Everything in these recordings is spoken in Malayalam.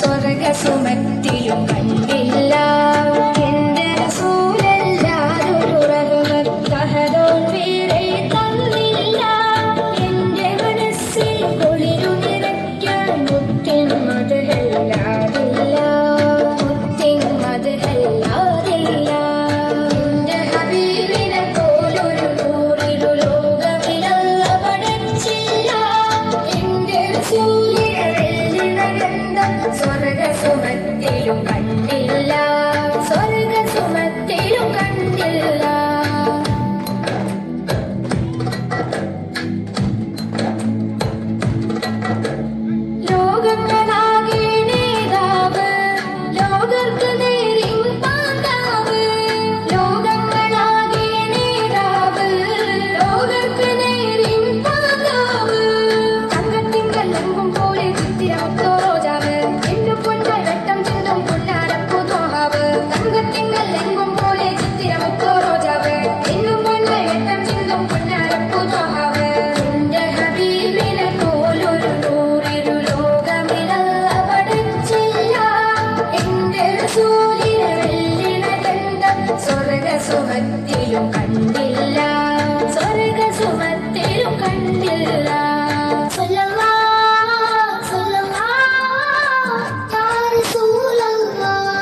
സ്വർഗസുമത്തിലും കണ്ടില്ല എന്റെ റസൂലല്ലാതൊരു റഹ്മത്തഹദോൻ വേറെ തന്നില്ല. എന്റെ മനസ്സിൽ കുളിരു നിറയ്ക്കാൻ മുത്തിൻ മദ്ഹല്ലാതില്ല, മുത്തിൻ മദ്ഹല്ലാതില്ല. എന്റെ ഹബീബിനെ പോലൊരു നൂറിരു ലോകമിലല്ല പടച്ചില്ല. എന്റെ റസൂലിനെ വെല്ലുന്ന ഗന്ധം സ്വർഗസുമത്തിലും കണ്ടില്ല, സ്വർഗസുമത്തിലും കണ്ടില്ല. ലോകങ്ങളാകെ നേതാവ്, ലോകർക്ക് നേരിൻ പാതാവ്. ലോകങ്ങളാകെ നേതാവ്, ലോകർക്ക് നേരിൻ പാതാവ്. തങ്കത്തിങ്കൽ എങ്കും പോലെ ചിത്തിരമുത്തോ റോജാവ്, എന്നു പൊന്നായി വെട്ടം ചിന്തും പുന്നാരപ്പൂ തോഹാവ്. തങ്കത്തിങ്കൽ എങ്കും പോലെ ചിത്തിരമുത്തോ റോജാവ്, എന്നു പൊന്നായി വെട്ടം ചിന്തും പുന്നാരപ്പൂ തോഹാവ്. എന്റെ ഹബീബിനെ പോലൊരു നൂറിരു ലോകമിലല്ല പടച്ചില്ല. എന്റെ റസൂലിനെ വെല്ലുന്ന ഗന്ധം സ്വർഗസുമത്തിലും കണ്ടില്ല, സ്വർഗസുമത്തിലും കണ്ടില്ല. സല്ലല്ലാഹ് സല്ലല്ലാഹ് യാ റസൂലല്ലാഹ്,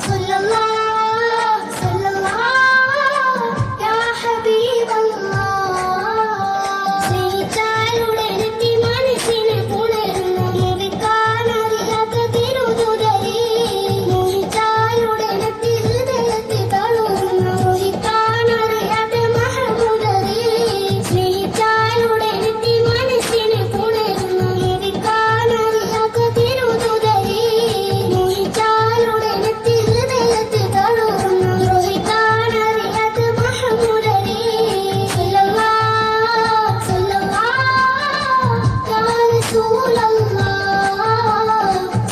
സല്ലല്ലാഹ് സല്ലല്ലാഹ് യാ ഹബീബല്ലാഹ്. സ്നേഹിച്ചാലുടെ നെറ്റി മനസ്സിനെ പുണരുന്നു മുറിക്കാനറിയാത്ത തിരുതുതരി. മോഹിച്ചാലുടെ നെറ്റി ഹൃദയത്തിൽ തളരുന്നു മോഹിക്കാനറിയാത്ത മഹമൂദരി. സ്നേഹിച്ചാലുടെ നെറ്റി മനസ്സിനെ പുണരുന്നു മുറിക്കാനറിയാത്ത തിരുതുതരി. മോഹിച്ചാലുടെ നെറ്റി ഹൃദയത്തിൽ തളരുന്നു മോഹിക്കാനറിയാത്ത മഹമൂദരി. സല്ലല്ലാഹ് സല്ലല്ലാഹ് യാ റസൂലല്ലാഹ്,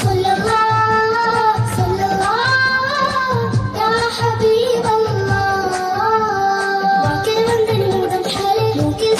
സല്ലല്ലാഹ് സല്ലല്ലാഹ് യാ ഹബീബല്ലാഹ്. വാക്കിൽ വന്ദനം മുതൽ ഹാലെ മൂക്കിൽ